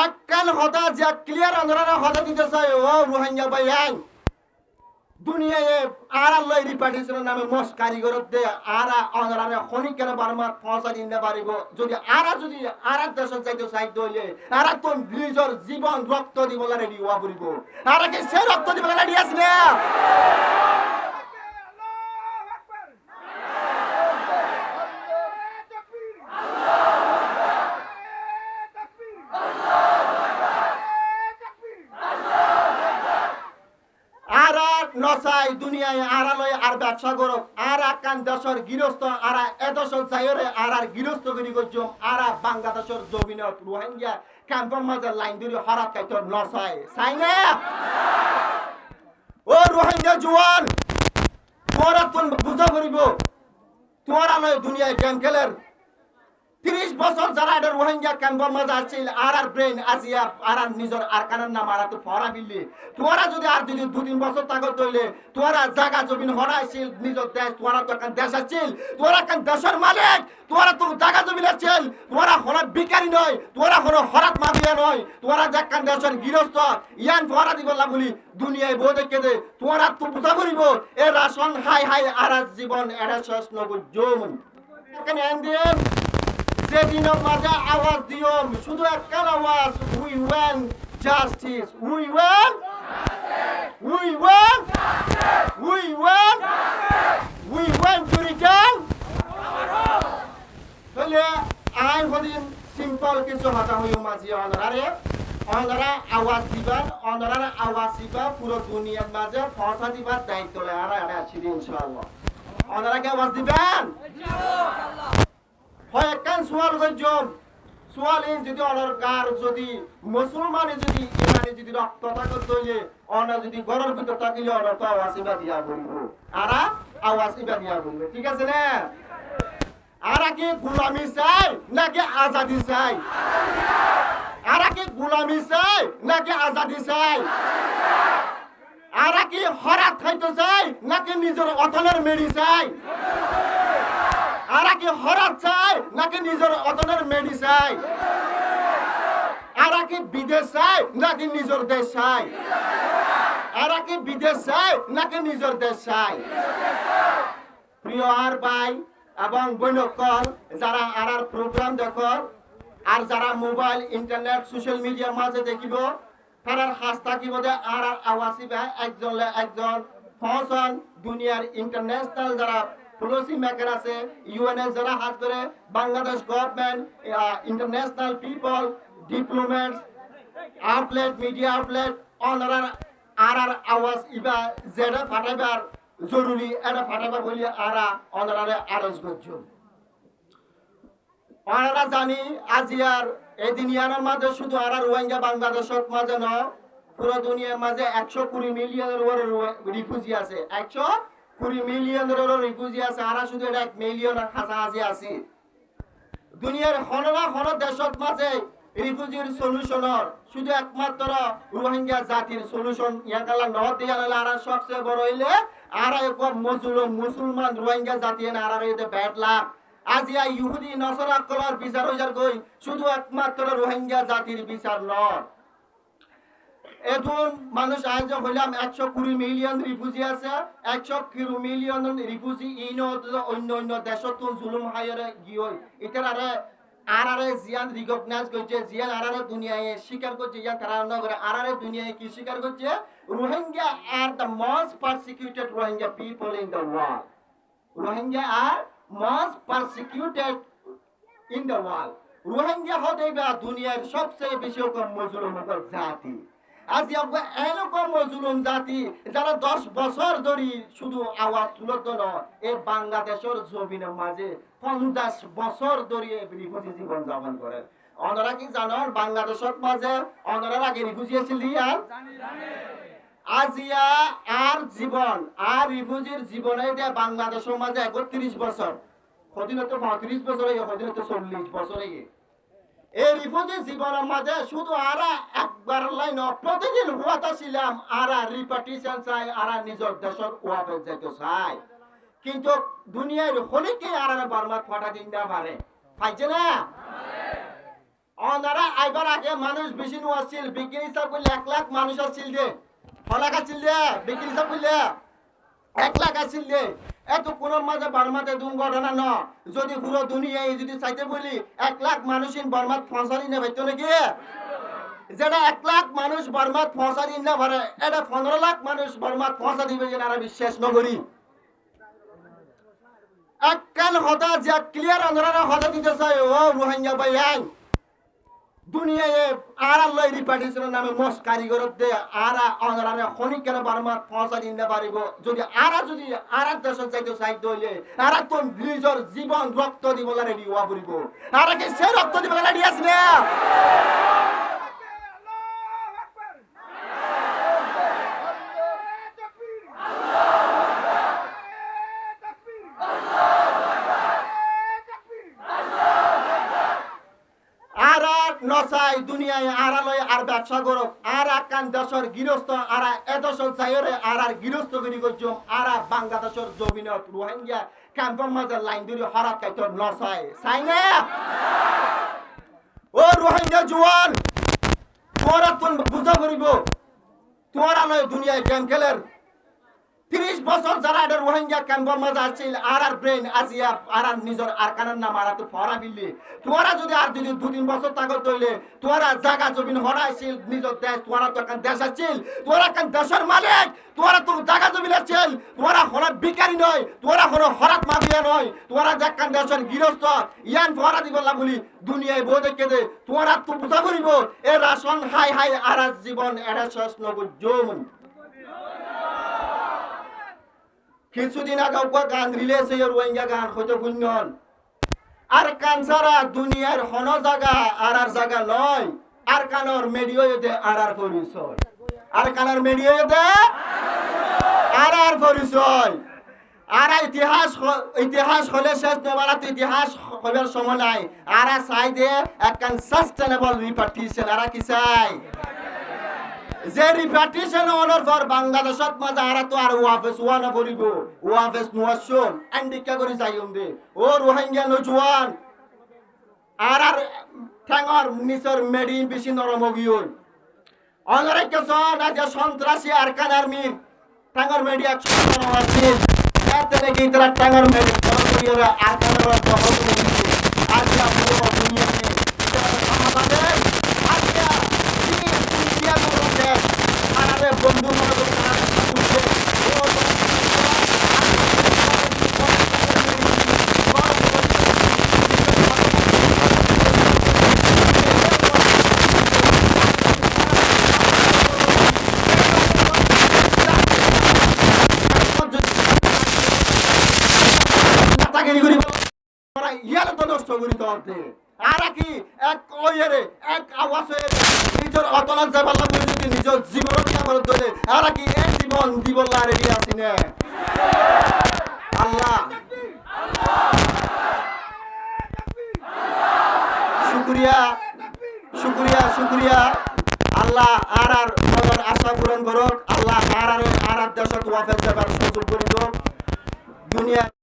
একখান হতা যে ক্লিয়ার আন্দোলনের হতা দিতে চাই ও রোহিঙ্গা ভাই দুনিয়ায় আর আল্লাহ রিপার্টিশনের নামে মস কারিগর দে আর আন্দোলনে খনিকের বারমাত পৌঁছা দিতে পারিব যদি আর দেশের যাইতে চাইতে হইলে আর তো নিজের জীবন রক্ত দিবলে রেডি হওয়া পড়িব আর কি সে রক্ত দিবলে রেডি আছে না নসাই দুনিয়ায় আড়ালয় আর ব্যবসা করো আর আকান দেশের গৃহস্থ আর এদেশের যাইরে আর গৃহস্থ করি করছম আর বাংলাদেশের জমিনত রোহিঙ্গা ক্যাম্পের মাঝে লাইন ধরে হরাত কাইত নসাই চাই না ও রোহিঙ্গা জোয়ান তোরা তুন বুঝা করিব তোরা লয় দুনিয়ায় গেম খেলের 30 বছর যারা এটা রোহিঙ্গা ক্যাম্পের মাঝে আসছিল আর ব্রেন আসিয়া আর নিজের আর কানের নাম আর তো ফরা বিল্লি তোরা যদি আর যদি 2-3 বছর তাকে তৈলে তোরা জায়গা জমিন হরাইছিল নিজের দেশ তোরা তো এখন দেশ আসছিল তোরা এখন দেশের মালিক তোরা তো জায়গা জমিন আসছিল তোরা হরা বিকারি নয় তোরা হলো হরাত মাফিয়া নয় তোরা যেখান দেশের গৃহস্থ ইয়ান ফরা দিব না বলি দুনিয়ায় বউ দেখে দে তোরা তো বুঝা করিব এ রাশন হাই হাই আর জীবন এটা শেষ নগর জমন এখানে এন্ডিয়ান যেদিন মাঝে আওয়াজ দিও শুধু একটা আওয়াজ we want justice we want to return তাহলে আই হদিন সিম্পল কিছু কথা হইও মাঝে অনারা আওয়াজ দিবেন অনারা আওয়াজ দিবা পুরো দুনিয়ার মাঝে পৌঁছা দিবার দায়িত্ব লয় আর এটা আছে ইনশাআল্লাহ অনারা কি আওয়াজ দিবেন ইনশাআল্লাহ হয় একখান সোয়াল গজম সোয়াল এই যদি অনার গার যদি মুসলমানে যদি ইমানে যদি রক্ত থাকত হইলে অনা যদি গরর ভিতর থাকিলে অনার তো আওয়াজ ইবা দিয়া বলব আরা আওয়াজ ইবা দিয়া বলব ঠিক আছে না আরা কি গোলামি চাই নাকি আজাদি চাই আরা কি গোলামি চাই নাকি আজাদি চাই আরা কি হরাত খাইতে চাই নাকি নিজের অতলের মেরি চাই আরা কি হরাত চাই নাকি নিজের অতলের মেরি চাই আরা কি বিদেশ চাই নাকি নিজের দেশ চাই আরা কি বিদেশ চাই নাকি নিজের দেশ চাই প্রিয় আর ভাই এবং বৈনকল যারা আর প্রোগ্রাম দেখল আর যারা মোবাইল ইন্টারনেট সোশ্যাল মিডিয়ার মাঝে দেখিব তারার হাস থাকিব যে আর আওয়াসিবা একজন ফসন দুনিয়ার ইন্টারন্যাশনাল যারা পলিসি মেকার আছে ইউএনএস যারা হাত করে Bangladesh government international people diplomats outlet media outlet অনারার আর আওয়াজ ইবা যেটা ফাটাইবার জরুরি এটা ফাটাইবার বলি আরা অনারারে আরজ করছ অনারা জানি আজিয়ার এই দুনিয়ার মাঝে শুধু আর রোহিঙ্গা বাংলাদেশের মাঝে ন পুরো দুনিয়ার মাঝে 120 মিলিয়নের রিফিউজি আছে 120 মিলিয়নের রিফিউজি আছে আর শুধু 1 মিলিয়ন কাছাকাছি আছে দুনিয়ার হন দেশের মাঝে রিফিউজির সলিউশনের শুধু একমাত্র রোহিঙ্গা জাতির সলিউশন ইয়াকালা ন দিয়া আর সবচেয়ে বড় হইলে আর এক মুসলমান রোহিঙ্গা জাতি আর এতে ব্যাড লাভ আজিয়া ইহুদি নসরা কলার বিচার হইজার কই শুধু একমাত্র রোহিঙ্গা জাতির বিচার নয় এখন মানুষ আজ হইলাম 120 মিলিয়ন রিফিউজি আছে 120 মিলিয়ন রিফিউজি অন্য দেশত জুলুম হায়রে গিয়ে এটার আরে জিয়ান রিকগনাইজ করছে জিয়ান আরে দুনিয়ায় স্বীকার করছে জিয়ান কারণ করে আরে দুনিয়ায় কি স্বীকার করছে Rohingya are the most persecuted Rohingya people in the world Rohingya are most persecuted in the world Rohingya হতে বা দুনিয়ার সবচেয়ে বেশি মজলুম জাতি আজ এরকম মজলুম জাতি যারা 10 বছর ধরে শুধু আওয়াজ তুলত না এই বাংলাদেশের জমিনের মাঝে 50 বছর ধরে রিফিউজি জীবন যাপন করে অনারা কি জানেন বাংলাদেশের মাঝে অনারা আগে রিফিউজি ছিল আর আজিয়া আর জীবন আর রিফিউজির জীবনে যে বাংলাদেশের মাঝে 31 বছর কদিনত 35 বছর হয়ে কদিনত 40 বছর হয়ে এই রিফিউজি জীবনের মাঝে শুধু আর একবার লাইন প্রতিদিন হুয়াতা ছিলাম আর রিপার্টিশন চাই আর নিজের দেশের ওয়াফে যেতে চাই কিন্তু দুনিয়ার হলিকে আর বারবার ফাটা দিন না পারে পাইছে না ওনারা আইবার আগে মানুষ বেশি নো আসছিল বিজ্ঞানী হিসাব করলে 1 লাখ মানুষ আসছিল দে ফলাক আসছিল দে বিজ্ঞানী হিসাব করলে 1 লাখ আসছিল দে এত কোন মাঝে বার্মাতে দুর্ঘটনা ন যদি পুরো দুনিয়ায় যদি চাইতে বলি 1 লাখ মানুষ ইন বার্মাত ফসারি না ভাইতো নাকি যেটা 1 লাখ মানুষ বার্মাত ফসারি না পারে এটা 15 লাখ মানুষ বার্মাত ফসা দিবে যেটা বিশ্বাস নগরী একখান হতা যে ক্লিয়ার অন্ধরা হতা দিতে চাই ও রোহিঙ্গা ভাইয়ান দুনিয়ায় আর আল্লাহ রিপার্টিশনের নামে মস কারিগর দে আরা অন্ধরা খনিকের বার্মাত ফসা দিতে পারিব যদি আরা দেশের চাইতে চাইতে হইলে আরা তো নিজের জীবন রক্ত দিবলা রেডি হওয়া পড়িব আরা কি সে রক্ত দিবলা রেডি আছে না নসাই দুনিয়ায় আড়ালয় আর ব্যবসা করক আর আকান দেশের গৃহস্থ আর এদেশের চাইরে আর গৃহস্থ করি করছম আর বাংলাদেশের জমিনত রোহিঙ্গা ক্যাম্পের মাঝে লাইন ধরে হরাত খাইত নসাই চাই না ও রোহিঙ্গা জোয়ান তোরা তুন বুঝা করিব তোরা নয় দুনিয়ায় গেম খেলের 30 বছর যারা এটা রোহিঙ্গা ক্যাম্পের মাঝে আসছিল আর ব্রেন আসিয়া আর নিজের আর কানের নাম আর তো ফরা ফিরলি তোরা যদি 2-3 বছর তাগত হইলে তোরা জায়গা জমিন হরাইছিল নিজের দেশ তোরা তো কান দেশ আসছিল তোরা কান দেশের মালিক তোরা তো জায়গা জমিন আসছিল তোরা হরা ভিখারি নয় তোরা হলো হরাত মাফিয়া নয় তোরা যে কান দেশের গৃহস্থ ইয়ান ফরা দিবলা বলি দুনিয়ায় বউ দেখে দে তোরা তো বুঝা করিব এ রাশন হাই হাই আর জীবন এরা শেষ নগর জমন কিছুদিন আগে গান রিলিজ হয়ে রোহিঙ্গা গান হইতে শুনন আর কানসারা দুনিয়ার হন জায়গা আর জায়গা নয় আর কানর মেডিওতে আর পরিচয় আর কানর মেডিওতে আর পরিচয় আর ইতিহাস হলে শেষ নেবারা ইতিহাস হবার সময় নাই আর চাই দে একখান সাস্টেনেবল রিপার্টিশন আর কি চাই যে রিপার্টিশন অনার পর বাংলাদেশত মাঝে আর তো আর ওয়াফেস ওয়ানা করিব ওয়াফেস নোয়াশন আন্ডিকা করি যাইম দে ও রোহিঙ্গা নজওয়ান আর ঠ্যাঙর নিচর মেডিন বেশি নরম গিয়ল অনরে কেছন আজ সন্ত্রাসী আর কান আর্মি ঠ্যাঙর মেডি 100 নরম আছে এতে নাকি তারা ঠ্যাঙর মেডি করিয়া আর কানর দখল করে দিছে আজ পুরো দুনিয়াতে আমাদের আজকে বন্ধু ইয়ার তো নষ্ট করি তো আর কি এক ওইরে এক আওয়াজ হয়ে নিজের অতলার যাবার লাগে যদি নিজের জীবন আমার ধরে আর কি এক জীবন দিবলা রেডি আছি না আল্লাহ শুকরিয়া শুকরিয়া শুকরিয়া আল্লাহ আর আশা পূরণ করুক আল্লাহ আর দেশত ওয়াফেজ যাবার সুযোগ করে দাও দুনিয়া